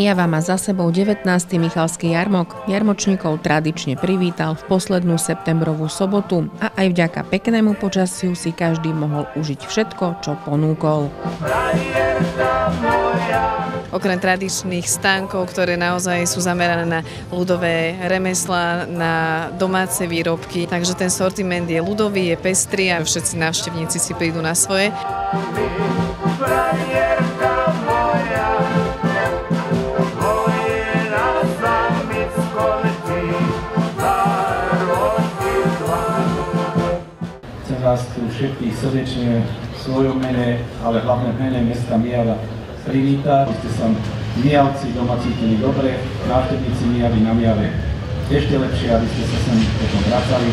Myjava má za sebou 19. Michalský jarmok. Jarmočníkov tradične privítal v poslednú septembrovú sobotu a aj vďaka peknému počasiu si každý mohol užiť všetko, čo ponúkol. Okrem tradičných stánkov, ktoré naozaj sú zamerané na ľudové remeslá, na domáce výrobky, takže ten sortiment je ľudový, je pestrý a všetci návštevníci si prídu na svoje. Chcem vás tu všetkých srdečne v svojom mene, ale hlavne v mene mesta Myjava privítať. Vy ste sa Myjavci doma cítili dobre, návštevníci Myjavy na Myjave ešte lepšie, aby ste sa sem potom vracali.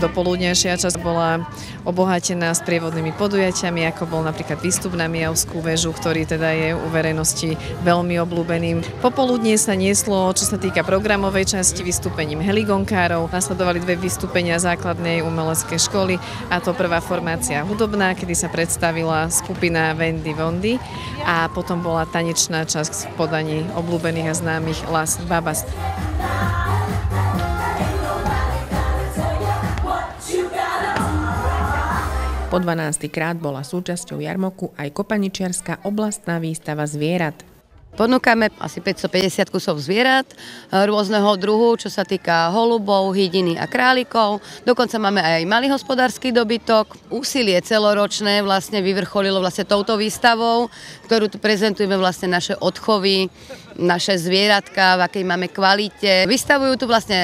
Dopoludnejšia časť bola obohatená s prievodnými podujatiami, ako bol napríklad výstup na Myjavskú väžu, ktorý teda je u verejnosti veľmi obľúbeným. Popoludnie sa nieslo, čo sa týka programovej časti, vystúpením heligonkárov. Nasledovali 2 vystúpenia základnej umeleckej školy, a to prvá formácia hudobná, kedy sa predstavila skupina Wendy Wondy, a potom bola tanečná časť v podaní obľúbených a známych Las Babas. Po 12. krát bola súčasťou jarmoku aj kopaničiarska oblastná výstava zvierat. Ponúkame asi 550 kusov zvierat rôzneho druhu, čo sa týka holubov, hydiny a králikov. Dokonca máme aj malý hospodársky dobytok. Úsilie celoročné vlastne vyvrcholilo vlastne touto výstavou, ktorú tu prezentujeme vlastne naše odchovy, naše zvieratka, v akej máme kvalite. Vystavujú tu vlastne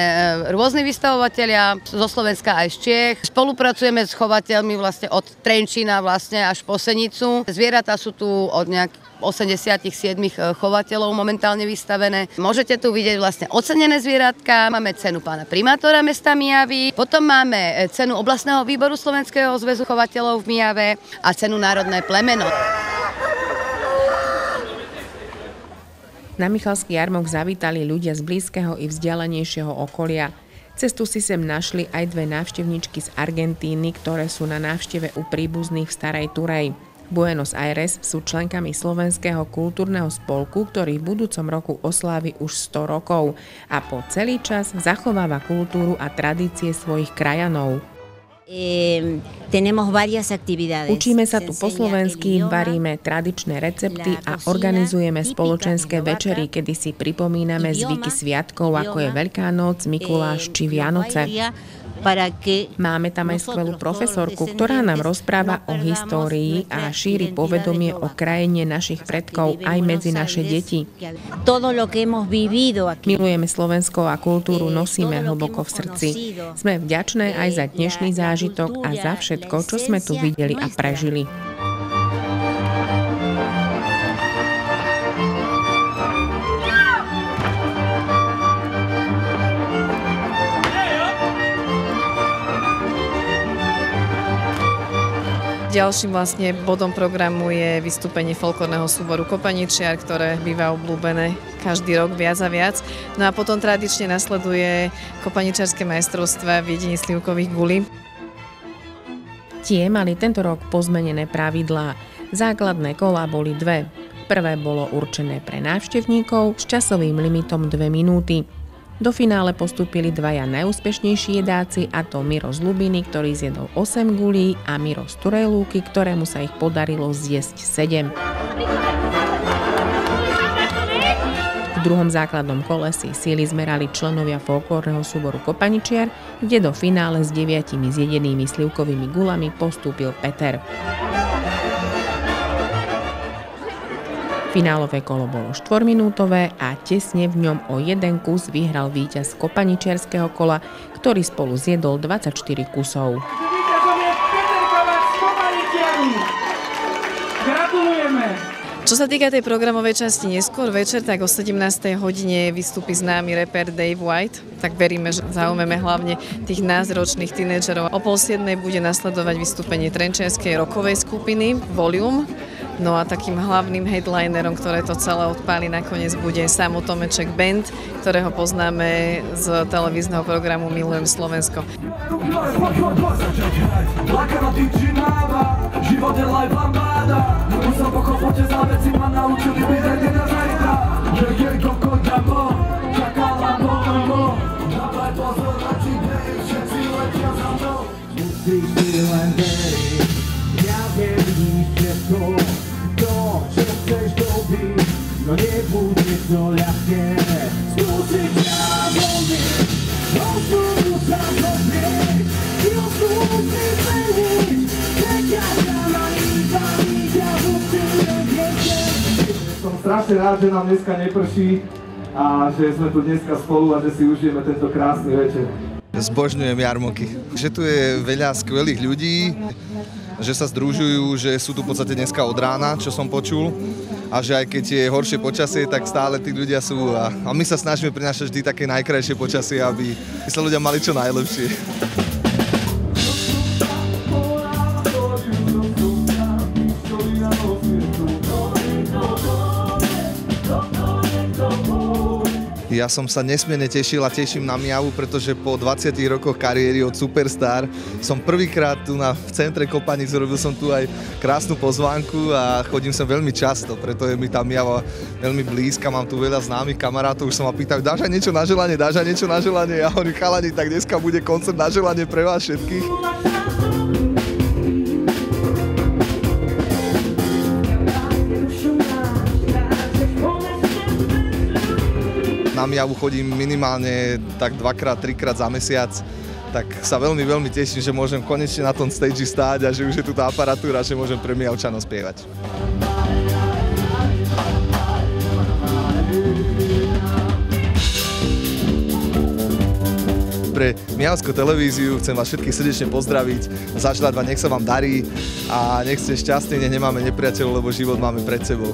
rôzni vystavovatelia zo Slovenska aj z Čiech. Spolupracujeme s chovateľmi vlastne od Trenčína vlastne až po Senicu. Zvieratá sú tu od nejakých 87 chovateľov momentálne vystavené. Môžete tu vidieť vlastne ocenené zvieratka, máme cenu pána primátora mesta Myjavy, potom máme cenu oblastného výboru Slovenského zväzu chovateľov v Myjave a cenu národné plemeno. Na Michalský jarmok zavítali ľudia z blízkeho i vzdialenejšieho okolia. Cestu si sem našli aj 2 návštevníčky z Argentíny, ktoré sú na návšteve u príbuzných v Starej Turej. Buenos Aires sú členkami Slovenského kultúrneho spolku, ktorý v budúcom roku oslávi už 100 rokov a po celý čas zachováva kultúru a tradície svojich krajanov. Učíme sa tu po slovensky, varíme tradičné recepty a organizujeme spoločenské večery, kedy si pripomíname zvyky sviatkov, ako je Veľká noc, Mikuláš či Vianoce. Máme tam aj skvelú profesorku, ktorá nám rozpráva o histórii a šíri povedomie o krajine našich predkov aj medzi naše deti. Milujeme Slovensko a kultúru nosíme hlboko v srdci. Sme vďačné aj za dnešný zážitok a za všetko, čo sme tu videli a prežili. Ďalším vlastne bodom programu je vystúpenie folklórneho súboru Kopaničiar, ktoré býva obľúbené každý rok viac a viac. No a potom tradične nasleduje kopaničiarske majstrovstvá v jedení slivkových gulí. Tie mali tento rok pozmenené pravidlá. Základné kolá boli 2. Prvé bolo určené pre návštevníkov s časovým limitom 2 minúty. Do finále postúpili 2 najúspešnejší jedáci, a to Miro z Lubiny, ktorý zjedol 8 gulí, a Miro z Turej Lúky, ktorému sa ich podarilo zjesť 7. V druhom základnom kole si síly zmerali členovia folklórneho súboru Kopaničiar, kde do finále s 9 zjedenými slivkovými gulami postúpil Peter. Finálové kolo bolo 4-minútové a tesne v ňom o 1 kus vyhral víťaz kopaničiarskeho kola, ktorý spolu zjedol 24 kusov. Čo Čo sa týka tej programovej časti neskôr večer, tak o 17. hodine vystúpi známy rapper Dave White. Tak veríme, že zaujmeme hlavne tých názročných tínedžerov. O 6:30 bude nasledovať vystúpenie trenčianskej rockovej skupiny Volume. No a takým hlavným headlinerom, ktoré to celé odpáli nakoniec, bude Samo Tomeček Band, ktorého poznáme z televízneho programu Milujem Slovensko. No nebude to ľahké skúsiť ťa voľniť, osúdu sa zhodniť, chvíľku musím zmeniť, nechať ťa na iba ťa musím vedieť. Som strašne rád, že nám dneska neprší a že sme tu dneska spolu a že si užijeme tento krásny večer. Zbožňujem jarmoky. Že tu je veľa skvelých ľudí, že sa združujú, že sú tu v podstate dneska od rána, čo som počul. A že aj keď je horšie počasie, tak stále tí ľudia sú. A my sa snažíme prinášať vždy také najkrajšie počasie, aby sa ľudia mali čo najlepšie. Ja som sa nesmierne tešil a teším na Miavu, pretože po 20 rokoch kariéry od Superstar som prvýkrát tu v centre Kopaníc, robil som tu aj krásnu pozvánku a chodím sem veľmi často, preto je mi tá Miava veľmi blízka, mám tu veľa známych kamarátov, už sa ma pýtajú, dáš aj niečo na želanie, dáš aj niečo na želanie? Ja hovorím, chalani, tak dneska bude koncert na želanie pre vás všetkých. Na Miavu chodím minimálne tak 2-3 krát za mesiac, tak sa veľmi, veľmi teším, že môžem konečne na tom stage stáť a že už je tu tá aparatúra, že môžem pre Miavčanov spievať. Pre Miavskú televíziu chcem vás všetkých srdečne pozdraviť, zaželať vám, nech sa vám darí a nech ste šťastní, nech nemáme nepriateľov, lebo život máme pred sebou.